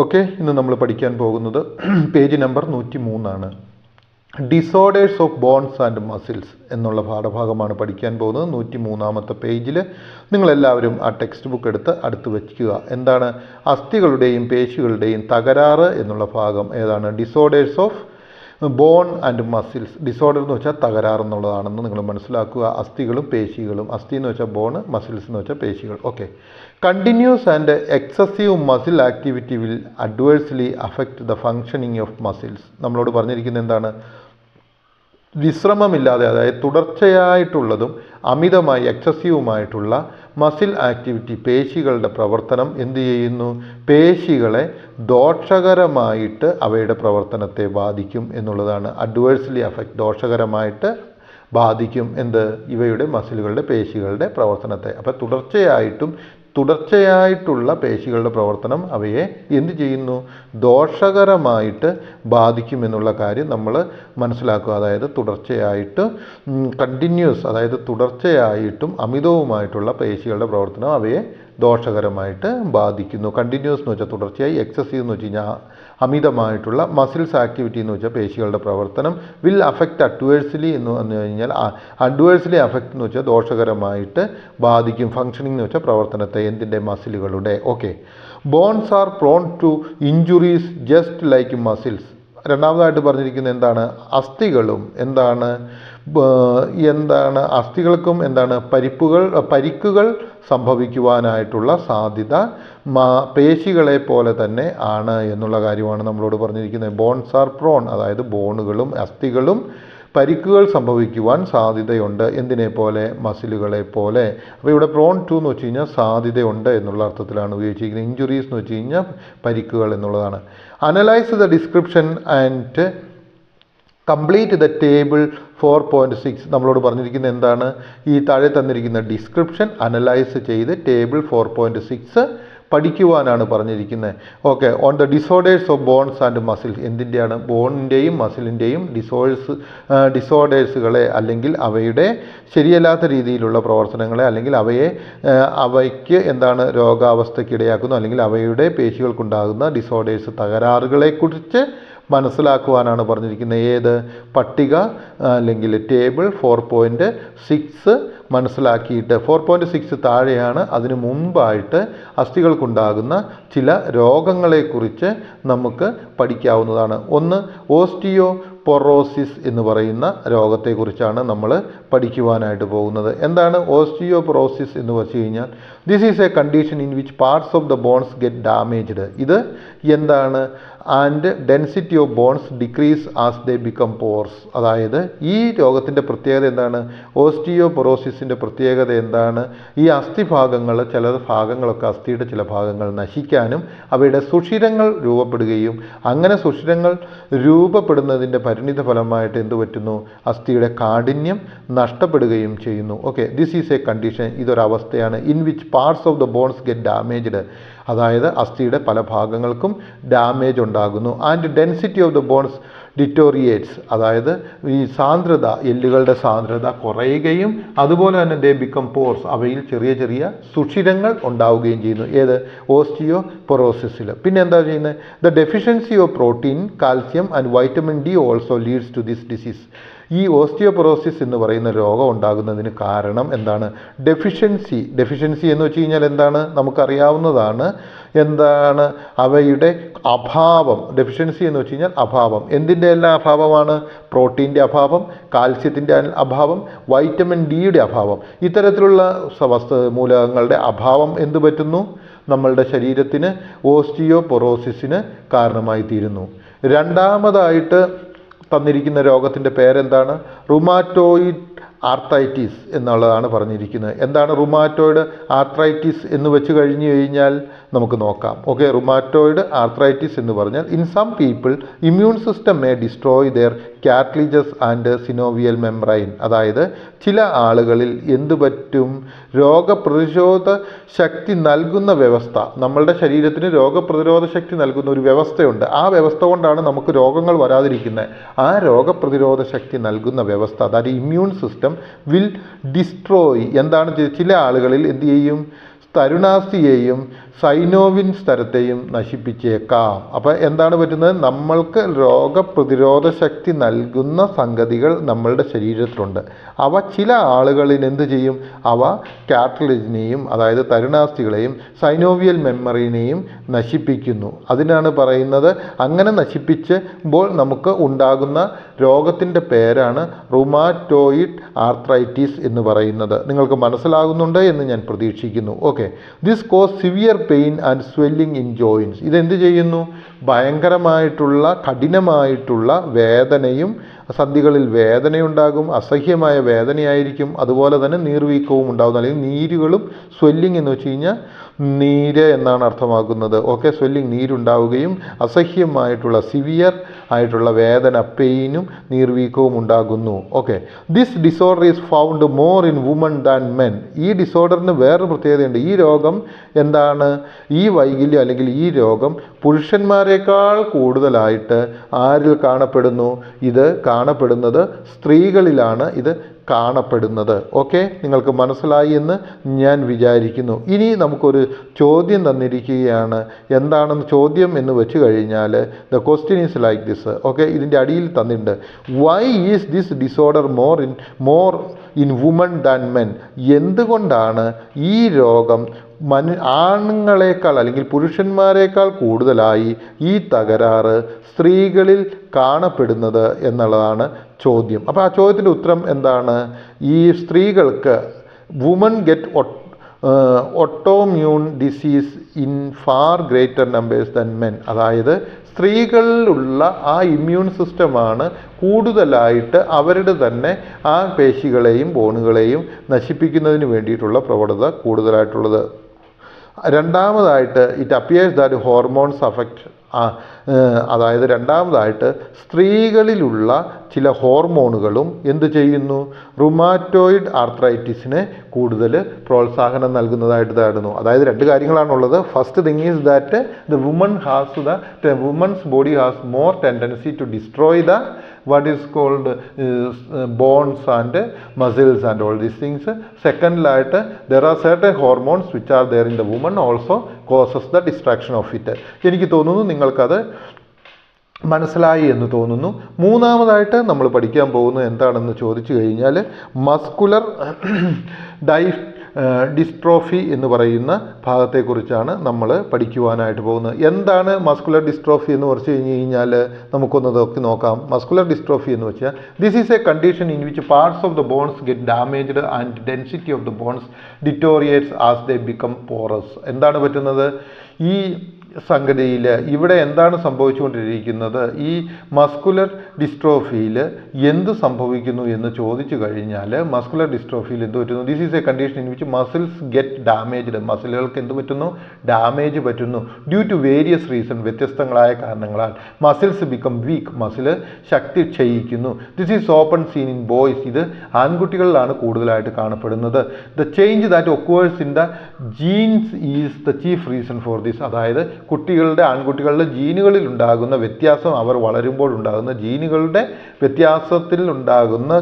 Okay, ഇന്ന് നമ്മൾ പഠിക്കാൻ പോകുന്നത് page number 103 disorders of bones and muscles എന്നുള്ള പാഠഭാഗമാണ് പഠിക്കാൻ പോകുന്നത്. 103 പേജിൽ നിങ്ങളെല്ലാവരും ആ ടെക്സ്റ്റ് ബുക്ക് എടുത്ത് അടുത്ത് വയ്ക്കുക. എന്താണ് അസ്ഥികളുടെയും പേശികളുടെയും തകരാറ് എന്നുള്ള ഭാഗം ഏതാണ്? Disorders of bone and muscles. Disorder എന്ന് വെച്ചാൽ തകരാറെന്നുള്ളതാണെന്ന് നിങ്ങൾ മനസ്സിലാക്കുക. അസ്ഥികളും പേശികളും, അസ്ഥി എന്ന് വെച്ചാൽ ബോൺ, മസിൽസ് എന്ന് വെച്ചാൽ പേശികൾ. Okay, continuous and excessive muscle activity will adversely affect the functioning of muscles. നമ്മളോട് പറഞ്ഞിരിക്കുന്നത് എന്താണ്? വിശ്രമമില്ലാതെ, അതായത് തുടർച്ചയായിട്ടുള്ളതും അമിതമായി എക്സസീവുമായിട്ടുള്ള മസിൽ ആക്ടിവിറ്റി, പേശികളുടെ പ്രവർത്തനം എന്ത് ചെയ്യുന്നു? പേശികളെ ദോഷകരമായിട്ട് അവയുടെ പ്രവർത്തനത്തെ ബാധിക്കും എന്നുള്ളതാണ്. അഡ്വേഴ്സ്ലി അഫക്റ്റ്, ദോഷകരമായിട്ട് ബാധിക്കും എന്ത്? ഇവയുടെ മസിലുകളുടെ, പേശികളുടെ പ്രവർത്തനത്തെ. അപ്പോൾ തുടർച്ചയായിട്ടുള്ള പേശികളുടെ പ്രവർത്തനം അവയെ എന്ത് ചെയ്യുന്നു? ദോഷകരമായിട്ട് ബാധിക്കുമെന്നുള്ള കാര്യം നമ്മൾ മനസ്സിലാക്കുക. അതായത് തുടർച്ചയായിട്ട് കണ്ടിന്യൂസ്, അതായത് തുടർച്ചയായിട്ടും അമിതവുമായിട്ടുള്ള പേശികളുടെ പ്രവർത്തനം അവയെ ദോഷകരമായിട്ട് ബാധിക്കുന്നു. കണ്ടിന്യൂസ് എന്ന് വെച്ചാൽ തുടർച്ചയായി, എക്സസീവ് എന്ന് വെച്ച് കഴിഞ്ഞാൽ അമിതമായിട്ടുള്ള, മസിൽസ് ആക്ടിവിറ്റി എന്ന് വെച്ചാൽ പേശികളുടെ പ്രവർത്തനം, വിൽ അഫക്റ്റ് അഡ്വേഴ്സ്ലി എന്ന് പറഞ്ഞു കഴിഞ്ഞാൽ അഡ്വേഴ്സ്ലി അഫക്റ്റ് എന്ന് വെച്ചാൽ ദോഷകരമായിട്ട് ബാധിക്കും. ഫങ്ഷനിങ് എന്ന് വെച്ചാൽ പ്രവർത്തനത്തെ, എന്തിൻ്റെ? മസിലുകളുടെ. Okay, bones are prone to injuries just like muscles. രണ്ടാമതായിട്ട് പറഞ്ഞിരിക്കുന്നത് എന്താണ്? അസ്ഥികളും എന്താണ് അസ്ഥികൾക്കും എന്താണ്? പരിക്കുകൾ സംഭവിക്കുവാനായിട്ടുള്ള സാധ്യത പേശികളെ പോലെ തന്നെ ആണ് എന്നുള്ള കാര്യമാണ് നമ്മളോട് പറഞ്ഞിരിക്കുന്നത്. ബോൺസ് ആർ പ്രോൺ, അതായത് ബോണുകളും അസ്ഥികളും പരിക്കുകൾ സംഭവിക്കുവാൻ സാധ്യതയുണ്ട്. എന്തിനെ പോലെ? മസിലുകളെ പോലെ. അപ്പോൾ ഇവിടെ പ്രോൺ ടു എന്ന് വെച്ച് കഴിഞ്ഞാൽ സാധ്യതയുണ്ട് എന്നുള്ള അർത്ഥത്തിലാണ് ഉപയോഗിച്ചിരിക്കുന്നത്. ഇഞ്ചുറീസ് എന്ന് വെച്ച് കഴിഞ്ഞാൽ പരിക്കുകൾ എന്നുള്ളതാണ്. Analyse the description and complete the table 4.6. നമ്മളോട് പറഞ്ഞിരിക്കുന്നത് എന്താണ്? ഈ താഴെ തന്നിരിക്കുന്ന ഡിസ്ക്രിപ്ഷൻ അനലൈസ് ചെയ്ത് ടേബിൾ 4.6 പഠിക്കുവാനാണ് പറഞ്ഞിരിക്കുന്നത്. Okay, on the disorders of bones and muscles. എന്തിൻ്റെയാണ്? ബോണിൻ്റെയും മസിലിൻ്റെയും ഡിസോർഡേഴ്സുകളെ, അല്ലെങ്കിൽ അവയുടെ ശരിയല്ലാത്ത രീതിയിലുള്ള പ്രവർത്തനങ്ങളെ, അല്ലെങ്കിൽ അവയ്ക്ക് എന്താണ് രോഗാവസ്ഥയ്ക്ക് ഇടയാക്കുന്നു, അല്ലെങ്കിൽ അവയുടെ പേശികൾക്കുണ്ടാകുന്ന ഡിസോർഡേഴ്സ്, തകരാറുകളെക്കുറിച്ച് മനസ്സിലാക്കുവാനാണ് പറഞ്ഞിരിക്കുന്നത്. ഏത് പട്ടിക അല്ലെങ്കിൽ ടേബിൾ 4.6 മനസ്സിലാക്കിയിട്ട്, 4.6 താഴെയാണ്. അതിനു മുമ്പായിട്ട് അസ്ഥികൾക്കുണ്ടാകുന്ന ചില രോഗങ്ങളെക്കുറിച്ച് നമുക്ക് പഠിക്കാവുന്നതാണ്. ഒന്ന്, ഓസ്റ്റിയോപൊറോസിസ് എന്ന് പറയുന്ന രോഗത്തെക്കുറിച്ചാണ് നമ്മൾ പഠിക്കുവാനായിട്ട് പോകുന്നത്. എന്താണ് ഓസ്റ്റിയോപൊറോസിസ് എന്ന് വെച്ച് കഴിഞ്ഞാൽ? This is a condition in which parts of the bones get damaged. ഇത് എന്താണ്? And density of bones decrease as they become porous. അതായത് ഈ രോഗത്തിൻ്റെ പ്രത്യേകത എന്താണ്? ഓസ്റ്റിയോപൊറോസിസിൻ്റെ പ്രത്യേകത എന്താണ്? ഈ അസ്ഥിഭാഗങ്ങൾ, ചില ഭാഗങ്ങളൊക്കെ, അസ്ഥിയുടെ ചില ഭാഗങ്ങൾ നശിക്കാനും അവയുടെ സുഷിരങ്ങൾ രൂപപ്പെടുകയും, അങ്ങനെ സുഷിരങ്ങൾ രൂപപ്പെടുന്നതിൻ്റെ പരിണിത ഫലമായിട്ട് എന്ത് പറ്റുന്നു? അസ്ഥിയുടെ കാഠിന്യം നഷ്ടപ്പെടുകയും ചെയ്യുന്നു. Okay, this is a condition, ഇതൊരവസ്ഥയാണ്. In which parts of the bones get damaged, അതായത് അസ്ഥിയുടെ പല ഭാഗങ്ങൾക്കും ഡാമേജ് ഉണ്ടാകുന്നു. And density of the bones deteriorates, അതായത് ഈ സാന്ദ്രത, എല്ലുകളുടെ സാന്ദ്രത കുറയുകയും, അതുപോലെ തന്നെ ദേ ബിക്കം പോർസ്, അവയിൽ ചെറിയ ചെറിയ സുഷിരങ്ങൾ ഉണ്ടാവുകയും ചെയ്യുന്നു. ഏത്? ഓസ്റ്റിയോപൊറോസിസിൽ. പിന്നെ എന്താ ചെയ്യുന്നത്? The deficiency of protein, calcium and vitamin D also leads to this disease. ഈ ഓസ്റ്റിയോപൊറോസിസ് എന്ന് പറയുന്ന രോഗം ഉണ്ടാകുന്നതിന് കാരണം എന്താണ്? ഡെഫിഷ്യൻസി എന്ന് വെച്ച് കഴിഞ്ഞാൽ എന്താണ്? നമുക്കറിയാവുന്നതാണ്. എന്താണ്? അവയുടെ അഭാവം. ഡെഫിഷ്യൻസി എന്ന് വെച്ച് കഴിഞ്ഞാൽ അഭാവം. എന്തിൻ്റെ എല്ലാം അഭാവമാണ്? പ്രോട്ടീൻ്റെ അഭാവം, കാൽസ്യത്തിൻ്റെ അഭാവം, വൈറ്റമിൻ ഡിയുടെ അഭാവം. ഇത്തരത്തിലുള്ള മൂലകങ്ങളുടെ അഭാവം എന്ത് പറ്റുന്നു? നമ്മളുടെ ശരീരത്തിന് ഓസ്റ്റിയോപൊറോസിസിന് കാരണമായി തീരുന്നു. രണ്ടാമതായിട്ട് തന്നിരിക്കുന്ന രോഗത്തിൻ്റെ പേരെന്താണ്? റുമാറ്റോയിഡ് ആർത്രൈറ്റിസ് എന്നുള്ളതാണ് പറഞ്ഞിരിക്കുന്നത്. എന്താണ് റുമാറ്റോയിഡ് ആർത്രൈറ്റിസ് എന്ന് വെച്ച് കഴിഞ്ഞു കഴിഞ്ഞാൽ നമുക്ക് നോക്കാം. ഓക്കെ, റുമാറ്റോയിഡ് ആർത്രൈറ്റിസ് എന്ന് പറഞ്ഞാൽ in some people immune system may destroy their cartilages and synovial membrane. അതായത് ചില ആളുകളിൽ എന്തു പറ്റും? രോഗപ്രതിരോധ ശക്തി നൽകുന്ന വ്യവസ്ഥ, നമ്മളുടെ ശരീരത്തിന് രോഗപ്രതിരോധ ശക്തി നൽകുന്ന ഒരു വ്യവസ്ഥയുണ്ട്. ആ വ്യവസ്ഥ കൊണ്ടാണ് നമുക്ക് രോഗങ്ങൾ വരാതിരിക്കുന്നത്. ആ രോഗപ്രതിരോധ ശക്തി നൽകുന്ന വ്യവസ്ഥ, അതായത് ഇമ്മ്യൂൺ സിസ്റ്റം വിൽ ഡിസ്ട്രോയ്. എന്താണ്? ചില ആളുകളിൽ എന്ത് ചെയ്യും? തരുണാസ്ഥിയെയും സൈനോവിൻ സ്ഥലത്തെയും നശിപ്പിച്ചേക്കാം. അപ്പോൾ എന്താണ് പറ്റുന്നത്? നമ്മൾക്ക് രോഗപ്രതിരോധ ശക്തി നൽകുന്ന സംഗതികൾ നമ്മളുടെ ശരീരത്തിലുണ്ട്. അവ ചില ആളുകളിൽ എന്ത് ചെയ്യും? അവ കാർട്ടിലേജിനെയും അതായത് തരുണാസ്ഥികളെയും സൈനോവിയൽ മെമ്മറിനെയും നശിപ്പിക്കുന്നു. അതിനാണ് പറയുന്നത്, അങ്ങനെ നശിപ്പിച്ചുമ്പോൾ നമുക്ക് ഉണ്ടാകുന്ന രോഗത്തിൻ്റെ പേരാണ് റുമാറ്റോയിഡ് ആർത്രൈറ്റിസ് എന്ന് പറയുന്നത്. നിങ്ങൾക്ക് മനസ്സിലാകുന്നുണ്ട് എന്ന് ഞാൻ പ്രതീക്ഷിക്കുന്നു. Okay, this cos severe pain and swelling in joints. ഇതെന്ത് ചെയ്യുന്നു? ഭയങ്കരമായിട്ടുള്ള കഠിനമായിട്ടുള്ള വേദനയും, സന്ധികളിൽ വേദനയുണ്ടാകും, അസഹ്യമായ വേദനയായിരിക്കും, അതുപോലെ തന്നെ നീർവീക്കവും ഉണ്ടാകുന്നു. അല്ലെങ്കിൽ നീരുകളും, സ്വെല്ലിംഗ് എന്ന് വെച്ച് കഴിഞ്ഞാൽ നീര് എന്നാണ് അർത്ഥമാക്കുന്നത്. ഓക്കെ, സ്വെല്ലിംഗ് നീരുണ്ടാവുകയും അസഹ്യമായിട്ടുള്ള സിവിയർ ആയിട്ടുള്ള വേദന, പെയിനും നീർവീക്കവും ഉണ്ടാകുന്നു. Okay, this disorder is found more in woman than men. ഈ ഡിസോർഡറിന് വേറൊരു പ്രത്യേകതയുണ്ട്. ഈ രോഗം എന്താണ്? ഈ വൈകല്യം അല്ലെങ്കിൽ ഈ രോഗം പുരുഷന്മാരെക്കാൾ കൂടുതലായിട്ട് ആരിൽ കാണപ്പെടുന്നു? ഇത് കാണപ്പെടുന്നത് സ്ത്രീകളിലാണ് ഇത് കാണപ്പെടുന്നത്. ഓക്കെ, നിങ്ങൾക്ക് മനസ്സിലായി എന്ന് ഞാൻ വിചാരിക്കുന്നു. ഇനി നമുക്കൊരു ചോദ്യം തന്നിരിക്കുകയാണ്. എന്താണെന്ന് ചോദ്യം എന്ന് വെച്ച് കഴിഞ്ഞാൽ the question is like this. Okay, ഇതിൻ്റെ അടിയിൽ തന്നിട്ടുണ്ട്, why is this disorder more in woman than men. എന്തുകൊണ്ടാണ് ഈ രോഗം ആണുങ്ങളെക്കാൾ അല്ലെങ്കിൽ പുരുഷന്മാരെക്കാൾ കൂടുതലായി ഈ തകരാറ് സ്ത്രീകളിൽ കാണപ്പെടുന്നത് എന്നുള്ളതാണ് ചോദ്യം. അപ്പോൾ ആ ചോദ്യത്തിൻ്റെ ഉത്തരം എന്താണ്? ഈ സ്ത്രീകൾക്ക് woman get autoimmune disease in far greater numbers than men. അതായത് സ്ത്രീകളിലുള്ള ആ ഇമ്മ്യൂൺ സിസ്റ്റമാണ് കൂടുതലായിട്ട് അവരുടെ തന്നെ ആ പേശികളെയും ബോണുകളെയും നശിപ്പിക്കുന്നതിന് വേണ്ടിയിട്ടുള്ള പ്രവണത കൂടുതലായിട്ടുള്ളത്. രണ്ടാമതായിട്ട് it appears that hormones affect. അതായത് രണ്ടാമതായിട്ട് സ്ത്രീകളിലുള്ള ചില ഹോർമോണുകളും എന്ത് ചെയ്യുന്നു? റുമാറ്റോയിഡ് ആർത്രൈറ്റിസിന് കൂടുതൽ പ്രോത്സാഹനം നൽകുന്നതായിട്ട് കാണുന്നു. അതായത് രണ്ട് കാര്യങ്ങളാണുള്ളത്. First thing is that the woman's body has more tendency to destroy the what is called bones and muscles and all these things. Secondലായിട്ട് there are certain hormones which are there in the woman also causes the destruction of it. എനിക്ക് തോന്നുന്നു നിങ്ങൾക്കത് മനസ്സിലായി എന്ന് തോന്നുന്നു. മൂന്നാമതായിട്ട് നമ്മൾ പഠിക്കാൻ പോകുന്നത് എന്താണെന്ന് ചോദിച്ചു കഴിഞ്ഞാൽ മസ്കുലർ ഡിസ്ട്രോഫി എന്ന് പറയുന്ന ഭാഗത്തെക്കുറിച്ചാണ് നമ്മൾ പഠിക്കുവാനായിട്ട് പോകുന്നത്. എന്താണ് മസ്കുലർ ഡിസ്ട്രോഫി എന്ന് പറഞ്ഞു കഴിഞ്ഞാൽ നമുക്കൊന്ന് നോക്കാം. മസ്കുലർ ഡിസ്ട്രോഫി എന്ന് വെച്ചാൽ this is a condition in which parts of the bones get damaged and density of the bones deteriorates as they become porous. എന്താണ് പറ്റുന്നത്? ഈ സംഗതിയിൽ ഇവിടെ എന്താണ് സംഭവിച്ചുകൊണ്ടിരിക്കുന്നത്? ഈ മസ്കുലർ ഡിസ്ട്രോഫിയിൽ എന്ത് സംഭവിക്കുന്നു എന്ന് ചോദിച്ചു കഴിഞ്ഞാൽ മസ്കുലർ ഡിസ്ട്രോഫിയിൽ എന്ത് പറ്റുന്നു? This is a condition in which muscles get damaged. മസിലുകൾക്ക് എന്ത് പറ്റുന്നു? ഡാമേജ് പറ്റുന്നു. ഡ്യൂ ടു വേരിയസ് റീസൺ, വ്യത്യസ്തങ്ങളായ കാരണങ്ങളാൽ. മസിൽസ് ബിക്കം വീക്ക്, മസിൽ ശക്തി ക്ഷയിക്കുന്നു. This is often seen in boys. ഇത് ആൺകുട്ടികളിലാണ് കൂടുതലായിട്ട് കാണപ്പെടുന്നത്. The change that occurs in the genes is the chief reason for this. അതായത് ആൺകുട്ടികളുടെ ജീനുകളിൽ ഉണ്ടാകുന്ന വ്യത്യാസം, അവർ വളരുമ്പോൾ ഉണ്ടാകുന്ന ജീനുകളുടെ വ്യത്യാസത്തിൽ ഉണ്ടാകുന്ന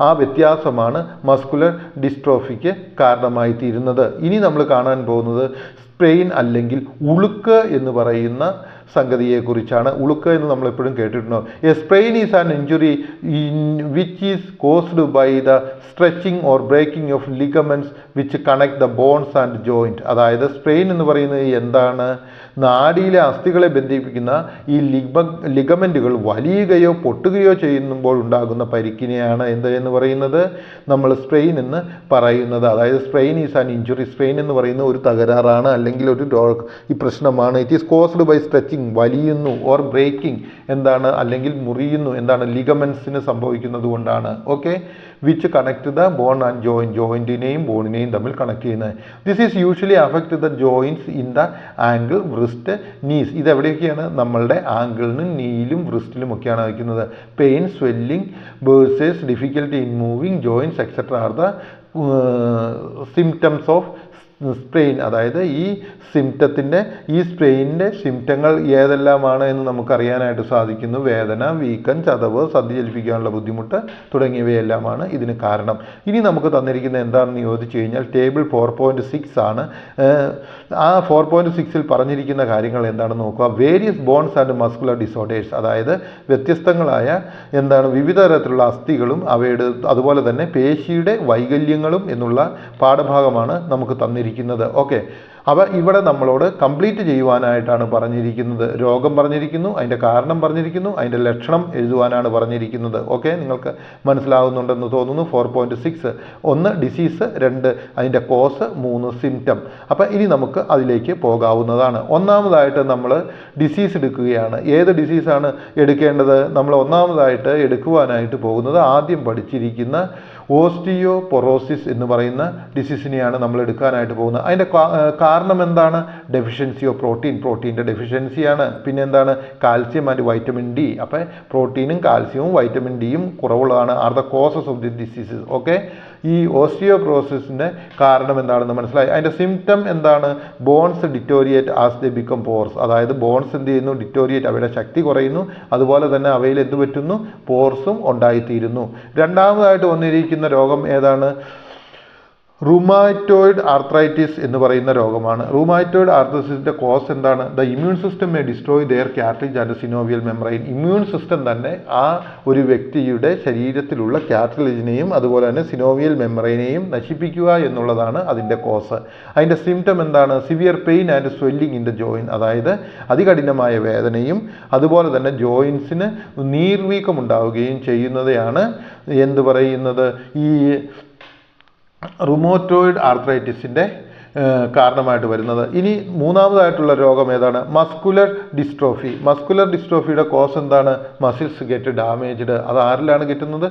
ആ വ്യത്യാസമാണ് മസ്കുലർ ഡിസ്ട്രോഫിക്ക് കാരണമായി തീരുന്നത്. ഇനി നമ്മൾ കാണാൻ പോകുന്നത് സ്പ്രെയിൻ അല്ലെങ്കിൽ ഉളുക്ക് എന്ന് പറയുന്ന സംഗതിയെക്കുറിച്ചാണ്. ഉളുക്ക് എന്ന് നമ്മളെപ്പോഴും കേട്ടിട്ടുണ്ടോ? A sprain is an injury which is caused by the stretching or breaking of ligaments which connect the bones and joint. അതായത് സ്പ്രെയിൻ എന്ന് പറയുന്നത് എന്താണ്? നാഡിയിലെ അസ്ഥികളെ ബന്ധിപ്പിക്കുന്ന ഈ ലിഗമെൻറ്റുകൾ വലിയുകയോ പൊട്ടുകയോ ചെയ്യുമ്പോൾ ഉണ്ടാകുന്ന പരിക്കിനെയാണ് എന്ന് പറയുന്നത് നമ്മൾ സ്പ്രെയിൻ എന്ന് പറയുന്നത്. അതായത് sprain is an injury. Sprain എന്ന് പറയുന്ന ഒരു തകരാറാണ് അല്ലെങ്കിൽ ഒരു ഈ പ്രശ്നമാണ്. It is caused by stretching, വലിയുന്നു, ഓർ ബ്രേക്കിംഗ് എന്താണ്, അല്ലെങ്കിൽ മുറിയുന്നു എന്താണ്, ലിഗമെൻസിന് സംഭവിക്കുന്നത് കൊണ്ടാണ്. Okay, which connect the bone and joint, ജോയിൻറ്റിനെയും ബോണിനെയും തമ്മിൽ കണക്ട് ചെയ്യുന്നത്. This is usually affect the joints in the ankle, wrist, knees. ഇതെവിടെയൊക്കെയാണ്? നമ്മളുടെ ആംഗിളിനും നീയിലും wristലും ഒക്കെയാണ് വയ്ക്കുന്നത്. Pain, swelling, bruises, difficulty in moving, joints etcetera are the symptoms of strain, അതായത് ഈ സ്ട്രെയിനിൻ്റെ സിംറ്റങ്ങൾ ഏതെല്ലാമാണ് എന്ന് നമുക്കറിയാനായിട്ട് സാധിക്കുന്നു. വേദന, വീക്കം, ചതവ്, സന്ധി ചലിപ്പിക്കാനുള്ള ബുദ്ധിമുട്ട് തുടങ്ങിയവയെല്ലാമാണ് ഇതിന് കാരണം. ഇനി നമുക്ക് തന്നിരിക്കുന്ന എന്താണെന്ന് ചോദിച്ചു കഴിഞ്ഞാൽ ടേബിൾ 4.6 ആണ്. ആ 4.6-ൽ പറഞ്ഞിരിക്കുന്ന കാര്യങ്ങൾ എന്താണെന്ന് നോക്കുക. Various bones and muscular disorders, അതായത് വ്യത്യസ്തങ്ങളായ വിവിധ തരത്തിലുള്ള അസ്ഥികളും അവയുടെ അതുപോലെ തന്നെ പേശിയുടെ വൈകല്യങ്ങളും എന്നുള്ള പാഠഭാഗമാണ് നമുക്ക് തന്നിരിക്കുന്നത്. ഓക്കെ, അവ ഇവിടെ നമ്മളോട് കംപ്ലീറ്റ് ചെയ്യുവാനായിട്ടാണ് പറഞ്ഞിരിക്കുന്നത്. രോഗം പറഞ്ഞിരിക്കുന്നു, അതിൻ്റെ കാരണം പറഞ്ഞിരിക്കുന്നു, അതിൻ്റെ ലക്ഷണം എഴുതുവാനാണ് പറഞ്ഞിരിക്കുന്നത്. ഓക്കെ, നിങ്ങൾക്ക് മനസ്സിലാകുന്നുണ്ടെന്ന് തോന്നുന്നു. 4.6 1 ഡിസീസ്, 2 അതിൻ്റെ കോസ്, 3 സിംറ്റം. അപ്പം ഇനി നമുക്ക് അതിലേക്ക് പോകാവുന്നതാണ്. ഒന്നാമതായിട്ട് നമ്മൾ ഡിസീസ് എടുക്കുകയാണ്. ഏത് ഡിസീസാണ് എടുക്കേണ്ടത്? നമ്മൾ ഒന്നാമതായിട്ട് എടുക്കുവാനായിട്ട് പോകുന്നത് ആദ്യം പഠിച്ചിരിക്കുന്ന ഓസ്റ്റിയോപൊറോസിസ് എന്ന് പറയുന്ന ഡിസീസിനെയാണ് നമ്മൾ എടുക്കാനായിട്ട് പോകുന്നത്. അതിൻ്റെ കാരണം എന്താണ്? ഡെഫിഷ്യൻസി ഓഫ് പ്രോട്ടീൻ്റെ ഡെഫിഷ്യൻസിയാണ്. പിന്നെ എന്താണ്? Calcium and vitamin D. അപ്പോൾ പ്രോട്ടീനും കാൽസ്യവും വൈറ്റമിൻ ഡിയും കുറവുള്ളതാണ്. Are the causes of the diseases. Okay, ഈ ഓസ്റ്റിയോപൊറോസിസിൻ്റെ കാരണം എന്താണെന്ന് മനസ്സിലായി. അതിൻ്റെ സിംറ്റം എന്താണ്? Bones deteriorate as they become porous, അതായത് ബോൺസ് എന്ത് ചെയ്യുന്നു? ഡിറ്റോറിയേറ്റ്, അവയുടെ ശക്തി കുറയുന്നു. അതുപോലെ തന്നെ അവയിൽ എന്ത് പറ്റുന്നു? പോർസും ഉണ്ടായിത്തീരുന്നു. രണ്ടാമതായിട്ട് വന്നിരിക്കുന്ന രോഗം ഏതാണ്? റുമാറ്റോയിഡ് ആർത്രൈറ്റിസ് എന്ന് പറയുന്ന രോഗമാണ്. റുമാറ്റോയിഡ് ആർത്രൈറ്റിസിൻ്റെ കോസ് എന്താണ്? The immune system may destroy their cartilage and synovial membrane. Immune system തന്നെ ആ ഒരു വ്യക്തിയുടെ ശരീരത്തിലുള്ള കാർട്ടിലേജിനെയും അതുപോലെ തന്നെ സിനോവിയൽ മെംബ്രെയിനെയും നശിപ്പിക്കുക എന്നുള്ളതാണ് അതിൻ്റെ കോസ്. അതിൻ്റെ സിംറ്റം എന്താണ്? Severe pain and swelling in the joint, അതായത് അതികഠിനമായ വേദനയും അതുപോലെ തന്നെ ജോയിൻസിന് നീർവീക്കം ഉണ്ടാവുകയും ചെയ്യുന്നതാണ് എന്ത് പറയുന്നത്? ഈ റുമോറ്റോയിഡ് ആർത്രൈറ്റിസിൻ്റെ കാരണമായിട്ട് വരുന്നത്. ഇനി മൂന്നാമതായിട്ടുള്ള രോഗം ഏതാണ്? മസ്കുലർ ഡിസ്ട്രോഫിയുടെ കോസ് എന്താണ്? Muscles get damaged. അത് ആരിലാണ് കിട്ടുന്നത്?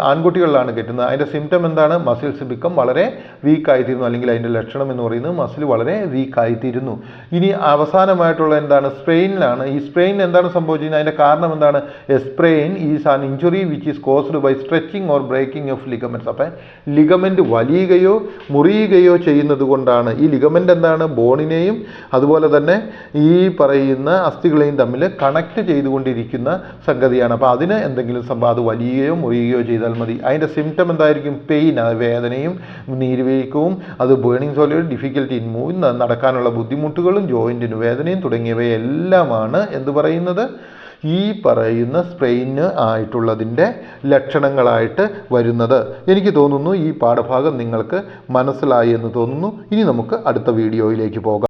ആൺകുട്ടികളിലാണ് കിട്ടുന്നത്. അതിൻ്റെ സിംറ്റം എന്താണ്? മസിൽസ് ബിക്കം വളരെ വീക്കായിത്തീരുന്നു, അല്ലെങ്കിൽ അതിൻ്റെ ലക്ഷണം എന്ന് പറയുന്നത് മസിൽ വളരെ വീക്കായിത്തീരുന്നു. ഇനി അവസാനമായിട്ടുള്ള എന്താണ്? സ്പ്രെയിനിലാണ്. ഈ സ്പ്രെയിൻ എന്താണ് സംഭവിച്ചിരുന്നത്? അതിൻ്റെ കാരണം എന്താണ്? A sprain is an injury which is caused by stretching or breaking of ligaments. അപ്പം ലിഗമെൻറ്റ് വലിയുകയോ മുറിയുകയോ ചെയ്യുന്നത് കൊണ്ടാണ്. ഈ ലിഗമെൻ്റ് എന്താണ്? ബോണിനെയും അതുപോലെ തന്നെ ഈ പറയുന്ന അസ്ഥികളെയും തമ്മിൽ കണക്ട് ചെയ്തുകൊണ്ടിരിക്കുന്ന സംഗതിയാണ്. അപ്പോൾ അതിന് എന്തെങ്കിലും അത് വലിയുകയോ മുറിയുകയോ ചെയ്താൽ മതി. അതിൻ്റെ സിംറ്റം എന്തായിരിക്കും? പെയിൻ, വേദനയും നീർവീക്കവും, അത് burning solid, difficulty in moving, നടക്കാനുള്ള ബുദ്ധിമുട്ടുകളും, ജോയിൻറ്റിന് വേദനയും തുടങ്ങിയവയെല്ലാമാണ് എന്ത് പറയുന്നത്? ഈ പറയുന്ന സ്പ്രെയിന് ആയിട്ടുള്ളതിൻ്റെ ലക്ഷണങ്ങളായിട്ട് വരുന്നത്. എനിക്ക് തോന്നുന്നു ഈ പാഠഭാഗം നിങ്ങൾക്ക് മനസ്സിലായി എന്ന് തോന്നുന്നു. ഇനി നമുക്ക് അടുത്ത വീഡിയോയിലേക്ക് പോകാം.